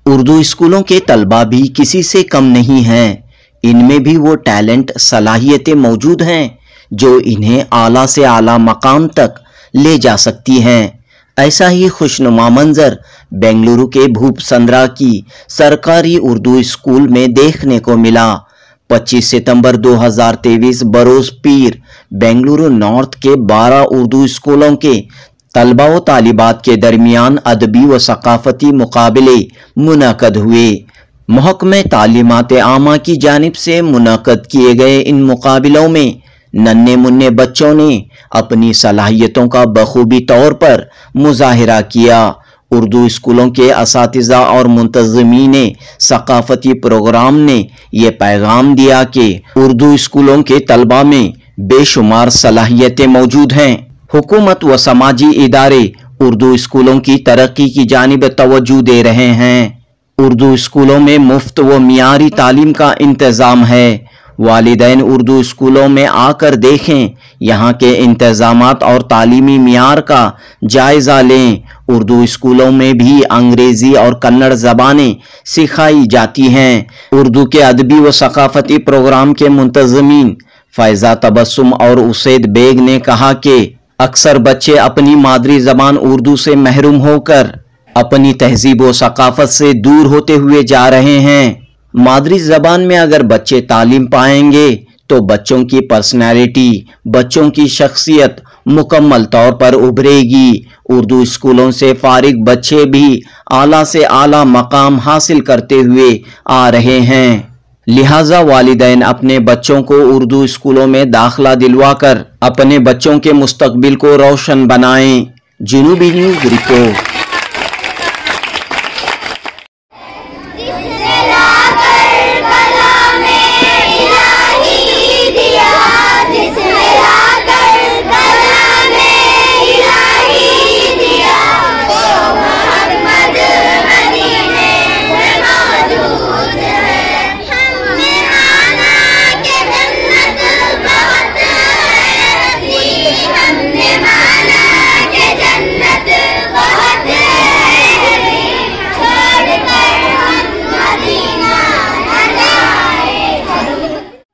उर्दू स्कूलों के तलबा भी किसी से कम नहीं हैं। इनमें भी वो टैलेंट, सलाहियतें मौजूद हैं जो इन्हें आला से आला मकाम तक ले जा सकती हैं। ऐसा ही खुशनुमा मंजर बेंगलुरु के भूपसंद्रा की सरकारी उर्दू स्कूल में देखने को मिला। 25 सितंबर 2023 बरोज पीर बेंगलुरु नॉर्थ के 12 उर्दू स्कूलों के तलबा व तालिबात के दरमियान अदबी व सकाफती मुकाबले मुनक़द हुए। महकमे तालीमात आमा की जानिब से मुनक़द किए गए इन मुकाबलों में नन्हे मुन्ने बच्चों ने अपनी सलाहियतों का बखूबी तौर पर मुजाहिरा किया। उर्दू स्कूलों के असातिज़ा और मुंतज़मीन सकाफती प्रोग्राम ने यह पैगाम दिया कि उर्दू स्कूलों के तलबा में बेशुमार सलाहियतें मौजूद हैं। हुकूमत व समाजी इदारे उर्दू स्कूलों की तरक्की की जानिब तवज्जो दे रहे हैं। उर्दू स्कूलों में मुफ्त व मियारी तालीम का इंतज़ाम है। वालिदैन उर्दू स्कूलों में आकर देखें, यहाँ के इंतज़ामात और तालीमी मियार का जायज़ा लें। उर्दू स्कूलों में भी अंग्रेज़ी और कन्नड़ ज़बानें सिखाई जाती हैं। उर्दू के अदबी व सकाफती प्रोग्राम के मुंतज़मीन फ़ैज़ा तबस्सुम और उसैद बेग ने कहा कि अक्सर बच्चे अपनी मादरी ज़बान उर्दू से महरूम होकर अपनी तहजीब व सकाफत से दूर होते हुए जा रहे हैं। मादरी ज़बान में अगर बच्चे तालीम पाएंगे तो बच्चों की पर्सनैलिटी, बच्चों की शख्सियत मुकम्मल तौर पर उभरेगी। उर्दू स्कूलों से फारिग बच्चे भी आला से आला मकाम हासिल करते हुए आ रहे हैं। लिहाजा वालिदैन अपने बच्चों को उर्दू स्कूलों में दाखिला दिलवाकर अपने बच्चों के मुस्तकबिल को रोशन बनाएं। जनूबी न्यूज़ रिपोर्ट।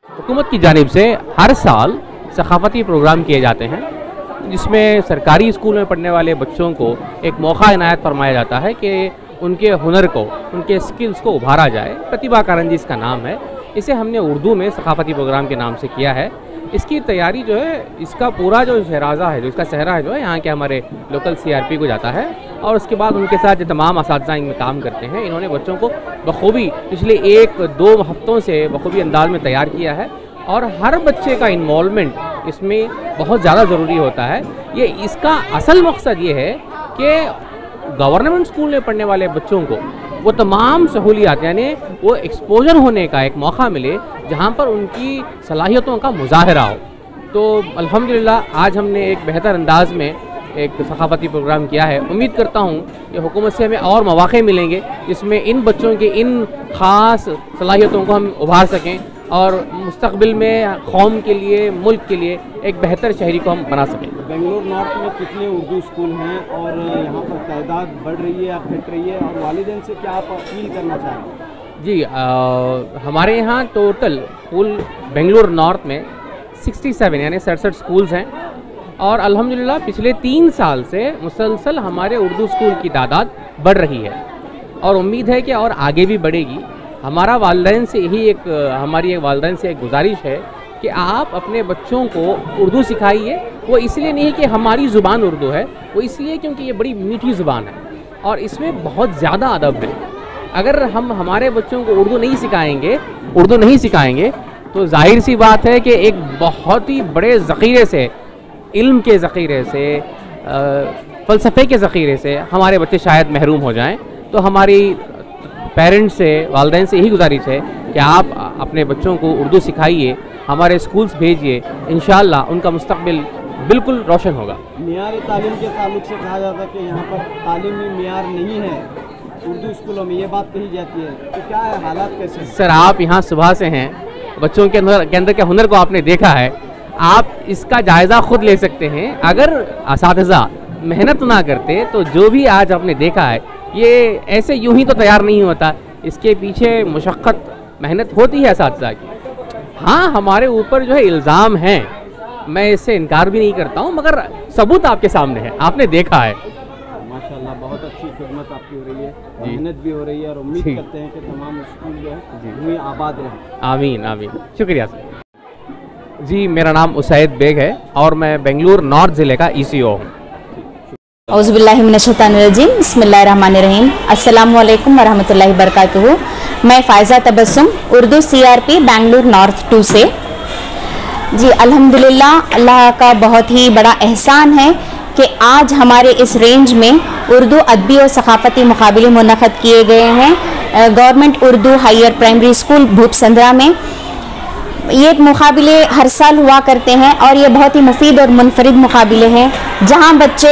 हुकूमत की जानिब से हर साल सकाफती प्रोग्राम किए जाते हैं जिसमें सरकारी स्कूल में पढ़ने वाले बच्चों को एक मौका इनायत फरमाया जाता है कि उनके हुनर को, उनके स्किल्स को उभारा जाए। प्रतिभा कारंजी इसका नाम है। इसे हमने उर्दू में सकाफती प्रोग्राम के नाम से किया है। इसकी तैयारी जो है, इसका पूरा जो शहराजा है, जो इसका सहरा है, जो है यहाँ के हमारे लोकल CRP को जाता है और उसके बाद उनके साथ जो तमाम असातिज़ा इनमें काम करते हैं, इन्होंने बच्चों को बखूबी पिछले 1-2 हफ्तों से बखूबी अंदाज में तैयार किया है और हर बच्चे का इन्वॉल्वमेंट इसमें बहुत ज़्यादा ज़रूरी होता है। ये इसका असल मकसद ये है कि गवर्नमेंट स्कूल में पढ़ने वाले बच्चों को वो तमाम सहूलियात, यानी वो एक्सपोजर होने का एक मौका मिले जहाँ पर उनकी सलाहियतों का मुजाहरा हो। तो अल्हम्दुलिल्लाह आज हमने एक बेहतर अंदाज में एक सकाफती प्रोग्राम किया है। उम्मीद करता हूँ कि हुकूमत से हमें और मौक़े मिलेंगे जिसमें इन बच्चों के इन ख़ास सलाहियतों को हम उभार सकें और मुस्तक़बिल में कौम के लिए, मुल्क के लिए एक बेहतर शहरी को हम बना सकें। बेंगलुरु नॉर्थ में कितने उर्दू स्कूल हैं और यहाँ पर तादाद बढ़ रही है या घट रही है, और वालिदैन से क्या आप अपील करना चाह रहे हैं? जी, हमारे यहाँ टोटल कुल बेंगलुरु नॉर्थ में 67 यानी 67 स्कूल्स हैं और अल्हम्दुलिल्लाह पिछले 3 साल से मुसलसल हमारे उर्दू स्कूल की तादाद बढ़ रही है और उम्मीद है कि और आगे भी बढ़ेगी। हमारी वालिदैन से एक गुजारिश है कि आप अपने बच्चों को उर्दू सिखाइए। वो इसलिए नहीं कि हमारी ज़ुबान उर्दू है, वो इसलिए क्योंकि ये बड़ी मीठी ज़ुबान है और इसमें बहुत ज़्यादा अदब है। अगर हम हमारे बच्चों को उर्दू नहीं सिखाएंगे तो जाहिर सी बात है कि एक बहुत ही बड़े ज़ख़ीरे से, इल्म के ज़ख़ीरे से, फ़लसफ़े के ज़ख़ीरे से हमारे बच्चे शायद महरूम हो जाएं। तो हमारी पेरेंट्स से, वालिदैन से यही गुजारिश है कि आप अपने बच्चों को उर्दू सिखाइए, हमारे स्कूल्स भेजिए, इंशाअल्लाह उनका मुस्तक़बिल बिल्कुल रोशन होगा। मियार तालीम के ताल्लुक से कहा जाता है कि यहाँ पर तालीमी मियार नहीं है उर्दू स्कूलों में, ये बात कही जाती है, तो क्या है, हालात कैसे हैं? सर, आप यहाँ सुबह से हैं, बच्चों के अंदर के हुनर को आपने देखा है, आप इसका जायज़ा खुद ले सकते हैं। अगर असातिज़ा मेहनत ना करते तो जो भी आज आपने देखा है ये ऐसे यूं ही तो तैयार नहीं होता, इसके पीछे मुशक्क़त मेहनत होती है साथ की। हाँ, हमारे ऊपर जो है इल्ज़ाम हैं, मैं इससे इनकार भी नहीं करता हूँ, मगर सबूत आपके सामने है, आपने देखा है। माशाल्लाह बहुत अच्छी खिदमत आपकी हो रही है, मेहनत भी हो रही है और उम्मीद करते हैं कि तमाम स्कूल जो है वही आबाद रहे। आमीन आमीन, शुक्रिया सर। जी, मेरा नाम उसैद बेग है और मैं बेंगलुरु नॉर्थ ज़िले का ECO हूँ। औज़ुबिल्लाहि मिनश्शैतानिर्रजीम, बिस्मिल्लाहिर्रहमानिर्रहीम, अस्सलामु अलैकुम वरहमतुल्लाहि वबरकातुहू। मैं फ़ायज़ा तबस्सुम, उर्दू CRP बेंगलुरु नॉर्थ 2 से। जी अल्हम्दुलिल्लाह, अल्लाह का बहुत ही बड़ा एहसान है कि आज हमारे इस रेंज में उर्दू अदबी और सकाफ़ती मुकाबले मुनक़द किए गए हैं government Urdu higher primary school Bhupasandra में। ये मुकाबले हर साल हुआ करते हैं और ये बहुत ही मुफीद और मुनफरिद मुकाबले हैं, जहाँ बच्चे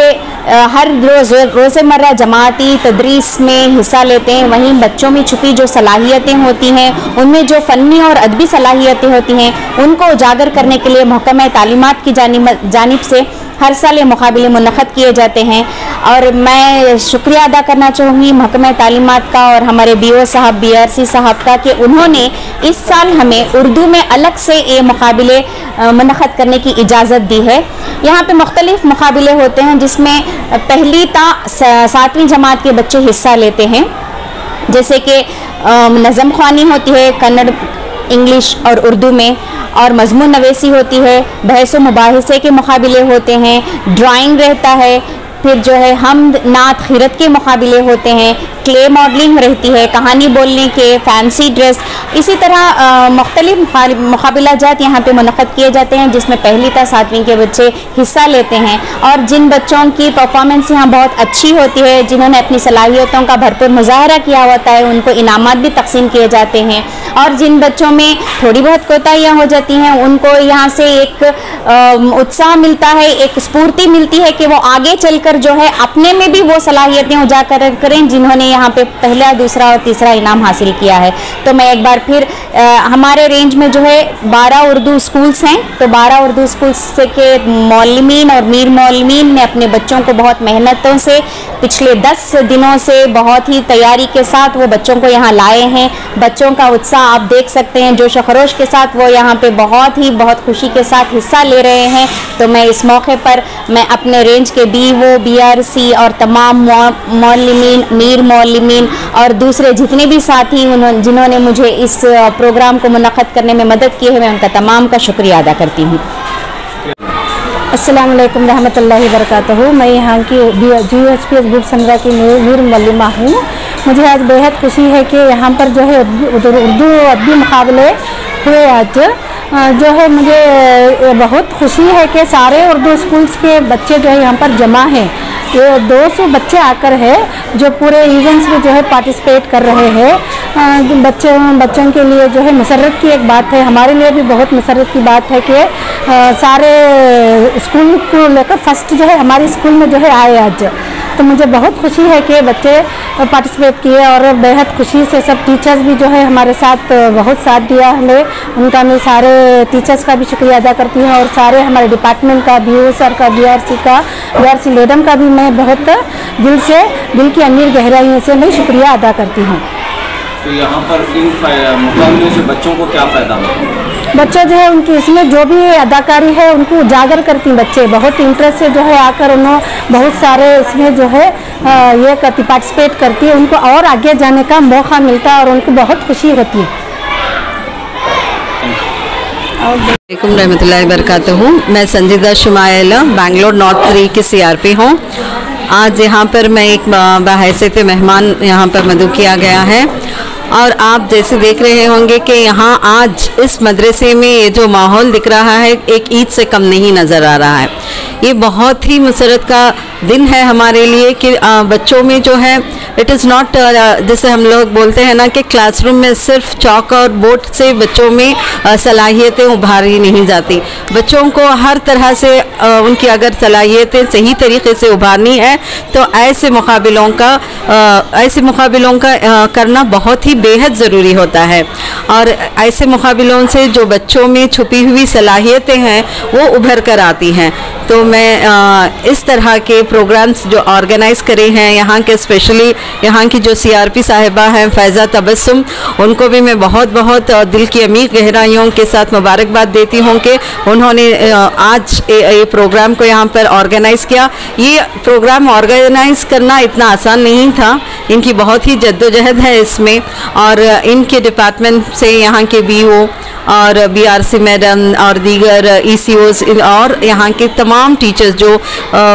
हर रोज़ रोज़मर्रा जमाती तदरीस में हिस्सा लेते हैं। वहीं बच्चों में छुपी जो सलाहियतें होती हैं, उनमें जो फ़नी और अदबी सलाहियतें होती हैं, उनको उजागर करने के लिए महकमा तालीमात की जानिब से हर साल ये मुकाबले मुनक़द किए जाते हैं। और मैं शुक्रिया अदा करना चाहूँगी महकमा तालीमात का और हमारे BO साहब BRC साहब का कि उन्होंने इस साल हमें उर्दू में अलग से ये मुकाबले मुनक़द करने की इजाज़त दी है। यहाँ पे मुख्तलिफ़ मुकाबले होते हैं जिसमें पहली ता 7वीं जमात के बच्चे हिस्सा लेते हैं, जैसे कि नज़म ख़वानी होती है कन्नड़, इंग्लिश और उर्दू में, और मज़मून नवेसी होती है, बहस व मुबाहिसे के मुकाबले होते हैं, ड्राइंग रहता है, फिर जो है हमद नात खिरत के मुकाबले होते हैं, क्ले मॉडलिंग रहती है, कहानी बोलने के, फैंसी ड्रेस, इसी तरह मुख्तलिफ मुकाबला जात यहाँ पे मुनक़द किए जाते हैं जिसमें पहली ता 7वीं के बच्चे हिस्सा लेते हैं। और जिन बच्चों की परफॉर्मेंस यहाँ बहुत अच्छी होती है, जिन्होंने अपनी सलाहियतों का भरपूर मुज़ाहरा किया होता है, उनको इनामात भी तकसीम किए जाते हैं। और जिन बच्चों में थोड़ी बहुत कोताहियाँ हो जाती हैं, उनको यहाँ से एक उत्साह मिलता है, एक स्फूर्ति मिलती है कि वो आगे चलकर जो है अपने में भी वो सलाहियतें उजागर करें जिन्होंने यहाँ पे पहला, दूसरा और तीसरा इनाम हासिल किया है। तो मैं एक बार फिर हमारे रेंज में जो है 12 उर्दू स्कूल्स हैं, तो 12 उर्दू स्कूल्स से के मौलमीन और मीर मौलमीन ने अपने बच्चों को बहुत मेहनतों से पिछले 10 दिनों से बहुत ही तैयारी के साथ वो बच्चों को यहाँ लाए हैं। बच्चों का उत्साह आप देख सकते हैं, जोश खरोश के साथ वो यहाँ पे बहुत खुशी के साथ हिस्सा ले रहे हैं। तो मैं इस मौके पर मैं अपने रेंज के BO BRC और तमाम मौलमीन, मीर मौलमीन और दूसरे जितने भी साथी जिन्होंने मुझे इस प्रोग्राम को मुनक़द करने में मदद की है, मैं उनका तमाम का शुक्रिया अदा करती हूँ। अस्सलाम वालेकुम रहमतुल्लाहि वबरकातुहू। मैं यहाँ की GHPS भूपसंद्रा की मीर मौलमा हूँ। मुझे आज बेहद खुशी है कि यहाँ पर जो है उर्दू अदबी मुकाबले हुए आज, जो है मुझे बहुत खुशी है कि सारे उर्दू स्कूल्स के बच्चे जो है यहाँ पर जमा हैं। ये 200 बच्चे आकर है जो पूरे इवेंट्स में जो है पार्टिसिपेट कर रहे हैं। बच्चों के लिए जो है मसरत की एक बात है, हमारे लिए भी बहुत मसरत की बात है कि सारे स्कूल को लेकर फर्स्ट जो है हमारे स्कूल में जो है आए आज। तो मुझे बहुत खुशी है कि बच्चे पार्टिसिपेट किए और बेहद खुशी से सब टीचर्स भी जो है हमारे साथ बहुत साथ दिया हमें, उनका मैं सारे टीचर्स का भी शुक्रिया अदा करती हूँ और सारे हमारे डिपार्टमेंट का, BO सर का, BRC मैडम का भी मैं बहुत दिल की अमीर गहराइयों से मैं शुक्रिया अदा करती हूँ। तो यहाँ पर इन मुकाबलों से बच्चों को क्या फ़ायदा होगा? बच्चे जो है उनकी इसमें जो भी अदाकारी है उनको उजागर करती, बच्चे बहुत इंटरेस्ट से जो है आकर उन्होंने बहुत सारे इसमें जो है ये करती, पार्टिसिपेट करती है, उनको और आगे जाने का मौका मिलता है और उनको बहुत खुशी होती है। वालेकुम रहमतुल्लाहि वबरकातुहू। मैं संजीदा शुमाइला बेंगलोर नॉर्थ 3 की CRP हूँ। आज यहाँ पर मैं एक बहैसियत मेहमान यहाँ पर मदऊ किया गया है और आप जैसे देख रहे होंगे कि यहाँ आज इस मदरसे में ये जो माहौल दिख रहा है एक ईद से कम नहीं नज़र आ रहा है। ये बहुत ही मुसरत का दिन है हमारे लिए कि बच्चों में जो है इट इज़ नॉट जैसे हम लोग बोलते हैं ना कि क्लासरूम में सिर्फ चौक और बोर्ड से बच्चों में सलाहियतें उभारी नहीं जाती। बच्चों को हर तरह से उनकी अगर सलाहियतें सही तरीके से उभारनी है तो ऐसे मुकाबलों का करना बहुत ही बेहद ज़रूरी होता है। और ऐसे मुकाबलों से जो बच्चों में छुपी हुई सलाहियतें हैं वो उभर कर आती हैं। तो मैं इस तरह के प्रोग्राम्स जो ऑर्गेनाइज़ करे हैं यहाँ के, स्पेशली यहाँ की जो CRP साहिबा हैं फ़ैज़ा तबस्सुम, उनको भी मैं बहुत बहुत दिल की अमीर गहराइयों के साथ मुबारकबाद देती हूँ कि उन्होंने आज ये प्रोग्राम को यहाँ पर ऑर्गेनाइज़ किया। ये प्रोग्राम ऑर्गेनाइज़ करना इतना आसान नहीं था, इनकी बहुत ही जद्दोजहद है इसमें। और इनके डिपार्टमेंट से यहाँ के BO और BRC मैडम और दीगर ECOs और यहाँ के तमाम टीचर्स जो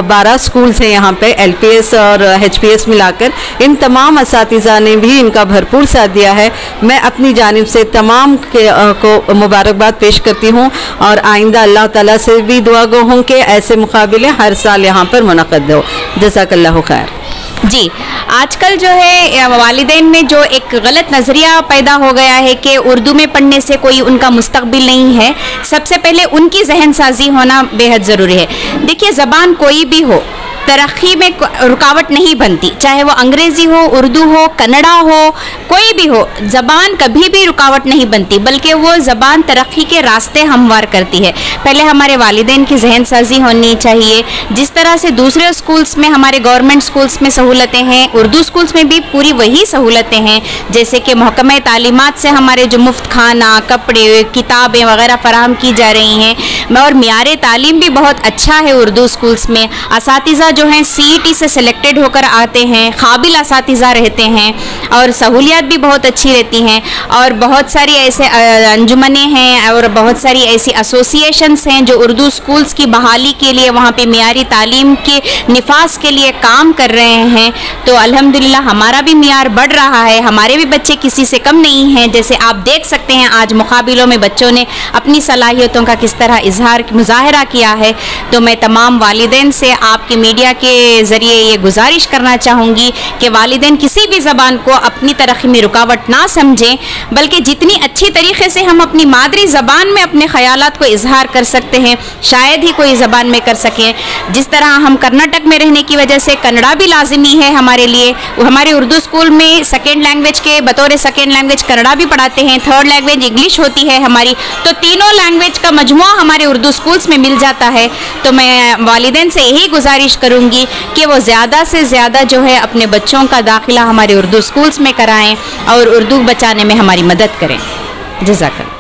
12 स्कूल्स हैं यहाँ पे, LPS और HPS मिलाकर, इन तमाम असातिज़ा ने भी इनका भरपूर साथ दिया है। मैं अपनी जानिब से तमाम को मुबारकबाद पेश करती हूँ और आइंदा अल्लाह ताला से भी दुआ गो हूँ कि ऐसे मुकाबले हर साल यहाँ पर मुनक़द हो। जज़ाकल्लाहु खैर। जी, आजकल जो है वालिदैन में जो एक गलत नज़रिया पैदा हो गया है कि उर्दू में पढ़ने से कोई उनका मुस्तकबिल नहीं है। सबसे पहले उनकी जहन साजी होना बेहद ज़रूरी है। देखिए, ज़बान कोई भी हो, तरक्की में रुकावट नहीं बनती, चाहे वो अंग्रेज़ी हो, उर्दू हो, कन्नड़ा हो, कोई भी हो, ज़बान कभी भी रुकावट नहीं बनती, बल्कि वो ज़बान तरक्की के रास्ते हमवार करती है। पहले हमारे वालिदैन की जहन साजी होनी चाहिए। जिस तरह से दूसरे स्कूल्स में, हमारे गवर्नमेंट स्कूल्स में सहूलतें हैं, उर्दू स्कूल्स में भी पूरी वही सहूलतें हैं। जैसे कि महकमा तालीमात से हमारे जो मुफ्त खाना, कपड़े, किताबें वगैरह फराहम की जा रही हैं, और मियार तालीम भी बहुत अच्छा है उर्दू स्कूल्स में। असातिज़ा जो हैं CET से सिलेक्टेड होकर आते हैं, काबिल असातिज़ा रहते हैं और सहूलियात भी बहुत अच्छी रहती हैं। और बहुत सारी ऐसे अंजुमनें हैं और बहुत सारी ऐसी एसोसिएशंस हैं जो उर्दू स्कूल्स की बहाली के लिए, वहाँ पे मियारी तालीम के निफाज के लिए काम कर रहे हैं। तो अल्हम्दुलिल्लाह हमारा भी मियार बढ़ रहा है, हमारे भी बच्चे किसी से कम नहीं हैं। जैसे आप देख सकते हैं आज मुकाबलों में बच्चों ने अपनी सलाहियतों का किस तरह मुजाहरा किया है। तो मैं तमाम वालिदैन से आपके मीडिया के ज़रिए ये गुजारिश करना चाहूँगी कि वालिदैन किसी भी ज़बान को अपनी तरक्की में रुकावट ना समझें, बल्कि जितनी अच्छी तरीके से हम अपनी मादरी ज़बान में अपने ख़यालात को इजहार कर सकते हैं, शायद ही कोई ज़बान में कर सकें। जिस तरह हम कर्नाटक में रहने की वजह से कन्नड़ा भी लाजिमी है हमारे लिए। हमारे उर्दू स्कूल में सेकेंड लैंग्वेज के बतौर सेकेंड लैंग्वेज कन्नड़ा भी पढ़ाते हैं, थर्ड लैंग्वेज इंग्लिश होती है हमारी। तो तीनों लैंग्वेज का मजमुआ हमारे उर्दू स्कूल्स में मिल जाता है। तो मैं वालिदैन से यही गुजारिश करूँगी कि वो ज़्यादा से ज़्यादा जो है अपने बच्चों का दाखिला हमारे उर्दू स्कूल्स में कराएं और उर्दू बचाने में हमारी मदद करें। जज़ाकल्लाह।